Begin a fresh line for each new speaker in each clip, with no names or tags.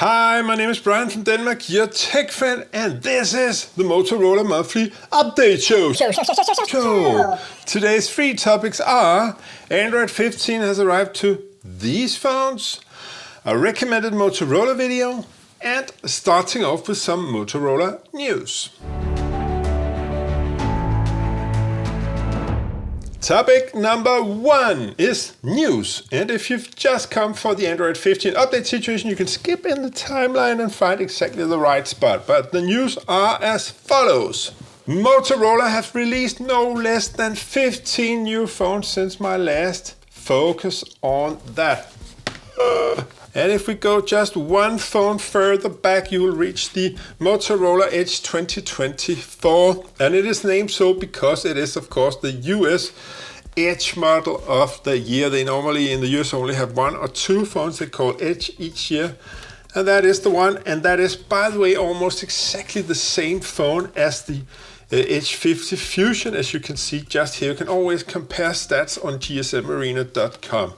Hi, my name is Brian from Denmark, your tech fan, and this is the Motorola Monthly Update Show. Today's 3 topics are: Android 15 has arrived to these phones, a recommended Motorola video, and starting off with some Motorola news. Topic number 1 is news, and if you've just come for the Android 15 update situation, you can skip in the timeline and find exactly the right spot. But the news are as follows. Motorola have released no less than 15 new phones since my last focus on that. And if we go just one phone further back, you will reach the Motorola Edge 2024. And it is named so because it is, of course, the US Edge model of the year. They normally in the US only have 1 or 2 phones they call Edge each year. And that is the one. And that is, by the way, almost exactly the same phone as the Edge 50 Fusion. As you can see just here, you can always compare stats on gsmarena.com.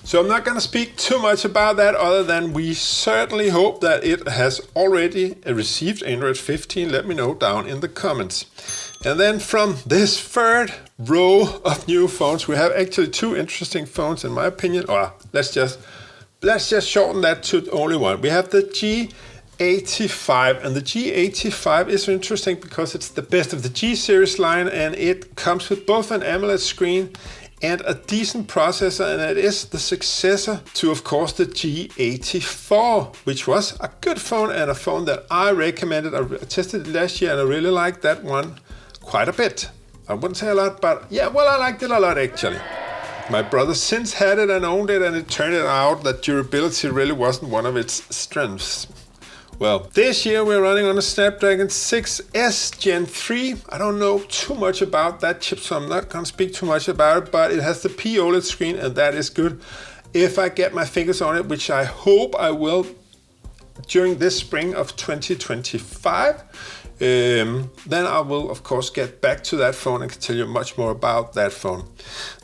So I'm not going to speak too much about that other than we certainly hope that it has already received Android 15. Let me know down in the comments. And then from this third row of new phones, we have actually 2 interesting phones in my opinion. Or let's just shorten that to only one. We have the G85, and the G85 is interesting because it's the best of the G series line, and it comes with both an AMOLED screen and a decent processor, and it is the successor to, of course, the G84, which was a good phone and a phone that I recommended. I tested it last year and I really liked that one quite a bit. I wouldn't say a lot, but yeah, well, I liked it a lot actually. My brother since had it and owned it, and it turned out that durability really wasn't one of its strengths. Well, this year we're running on a Snapdragon 6S Gen 3. I don't know too much about that chip, so I'm not going to speak too much about it, but it has the POLED screen, and that is good. If I get my fingers on it, which I hope I will during this spring of 2025, then I will, of course, get back to that phone and can tell you much more about that phone.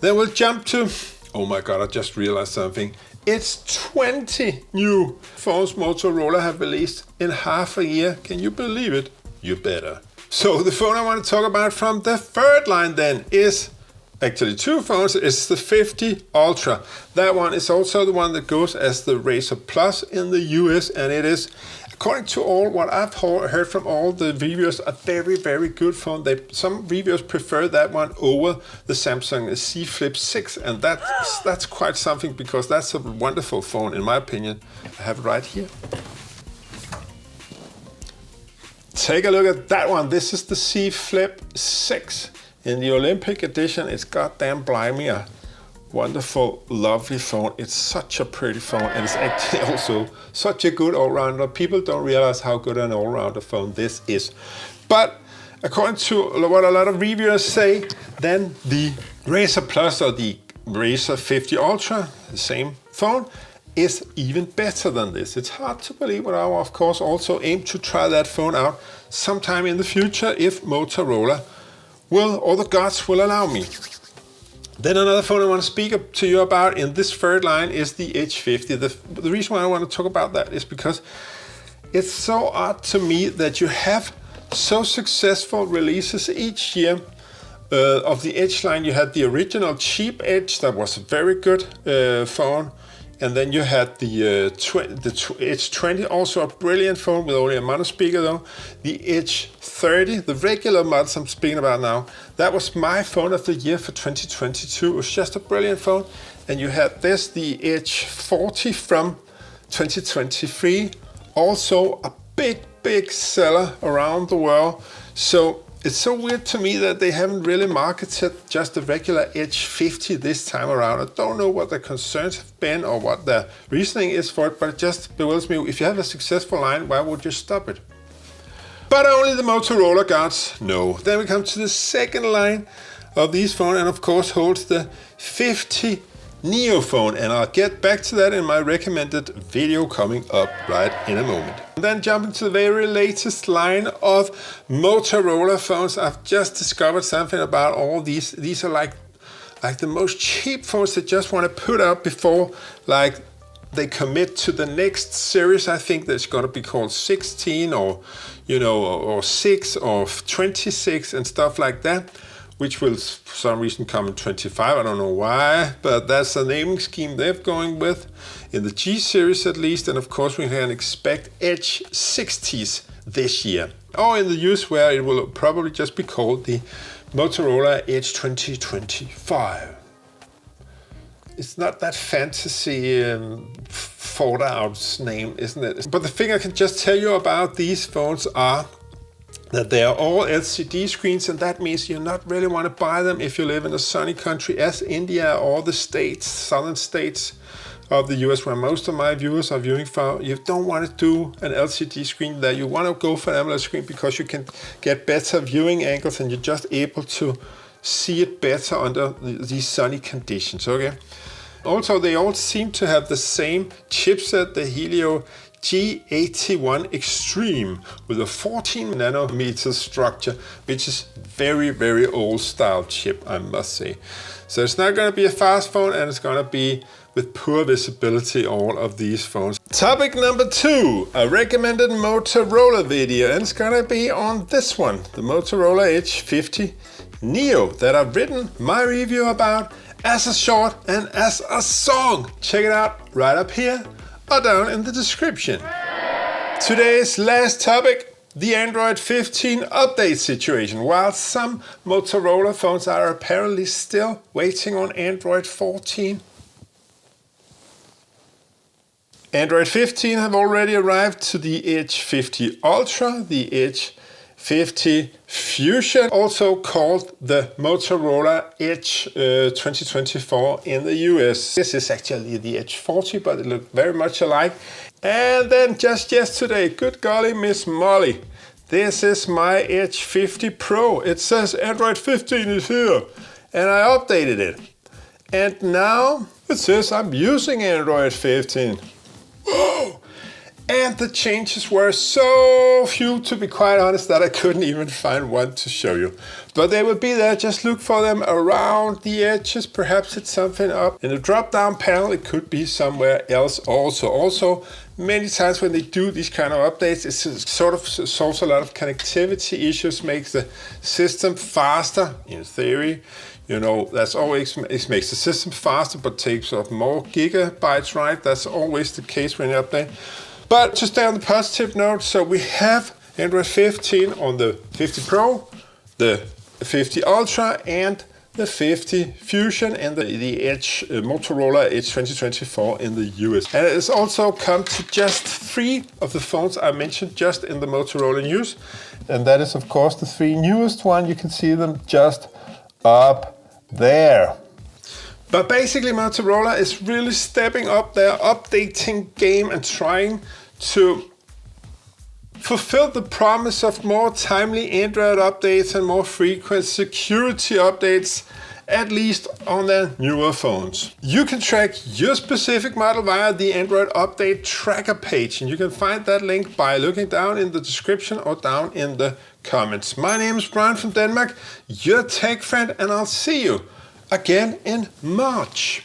Then we'll jump to, oh my God, I just realized something. It's 20 new phones Motorola have released in half a year. Can you believe it? You better. So the phone I want to talk about from the third line then is actually 2 phones. It's the 50 Ultra. That one is also the one that goes as the Razr Plus in the US, and it is, according to all what I've heard from all the reviewers, a very, very good phone. Some reviewers prefer that one over the Samsung Z Flip 6, and that's quite something because that's a wonderful phone in my opinion. I have it right here. Take a look at that one. This is the Z Flip 6 in the Olympic edition. It's goddamn blimey a wonderful, lovely phone. It's such a pretty phone, and it's actually also such a good all-rounder. People don't realize how good an all-rounder phone this is. But according to what a lot of reviewers say, then the Razr Plus or the Razr 50 Ultra, the same phone, is even better than this. It's hard to believe, but I will of course also aim to try that phone out sometime in the future if Motorola will, or the gods will allow me. Then another phone I want to speak to you about in this third line is the Edge 50. The reason why I want to talk about that is because it's so odd to me that you have so successful releases each year of the Edge line. You had the original cheap Edge that was a very good phone. And then you had the Edge 20, also a brilliant phone with only a mono speaker though. The Edge 30, the regular models I'm speaking about now, that was my phone of the year for 2022. It was just a brilliant phone. And you had this, the Edge 40 from 2023, also a big seller around the world. So it's so weird to me that they haven't really marketed just the regular Edge 50 this time around. I don't know what the concerns have been or what the reasoning is for it, but it just bewilders me. If you have a successful line, why would you stop it? But only the Motorola gods know. Then we come to the second line of these phones, and of course holds the 50 Neo phone, and I'll get back to that in my recommended video coming up right in a moment. And then jumping to the very latest line of Motorola phones, I've just discovered something about all these. These are like the most cheap phones that just want to put up before like they commit to the next series. I think that's going to be called 16 or, or 6 or 26 and stuff like that, which will for some reason come in 25. I don't know why, but that's the naming scheme they're going with in the G series at least. And of course we can expect Edge 60s this year, or in the use where it will probably just be called the Motorola Edge 2025. It's not that fantasy thought out name, isn't it? But the thing I can just tell you about these phones are that they are all LCD screens, and that means you not really want to buy them if you live in a sunny country as India or the states, southern states of the US, where most of my viewers are viewing from. You don't want to do an LCD screen there. You want to go for an AMOLED screen because you can get better viewing angles and you're just able to see it better under these sunny conditions, okay? Also, they all seem to have the same chipset, the Helio G81 Extreme, with a 14 nanometer structure, which is very, very old style chip, I must say. So it's not going to be a fast phone, and it's going to be with poor visibility, all of these phones. Topic number 2, a recommended Motorola video, and it's going to be on this one, the Motorola Edge 50 Neo, that I've written my review about as a short and as a song. Check it out right up here or down in the description. Today's last topic, the Android 15 update situation. While some Motorola phones are apparently still waiting on Android 14, Android 15 have already arrived to the Edge 50 Ultra, the Edge 50 Fusion, also called the Motorola Edge 2024 in the US. This is actually the Edge 40, but it looks very much alike. And then just yesterday, good golly, Miss Molly, this is my Edge 50 Pro. It says Android 15 is here, and I updated it. And now it says I'm using Android 15. Whoa! And the changes were so few, to be quite honest, that I couldn't even find one to show you. But they will be there, just look for them around the edges. Perhaps it's something up in the drop-down panel. It could be somewhere else also. Also, many times when they do these kind of updates, it sort of solves a lot of connectivity issues, makes the system faster, in theory. That's always, it makes the system faster, but takes up more gigabytes, right? That's always the case when you update. But to stay on the positive note, so we have Android 15 on the 50 Pro, the 50 Ultra, and the 50 Fusion, and the Edge Motorola Edge 2024 in the US. And it has also come to just 3 of the phones I mentioned just in the Motorola news. And that is, of course, the 3 newest ones. You can see them just up there. But basically, Motorola is really stepping up their updating game and trying to fulfill the promise of more timely Android updates and more frequent security updates, at least on their newer phones. You can track your specific model via the Android Update Tracker page, and you can find that link by looking down in the description or down in the comments. My name is Brian from Denmark, your tech friend, and I'll see you again in March.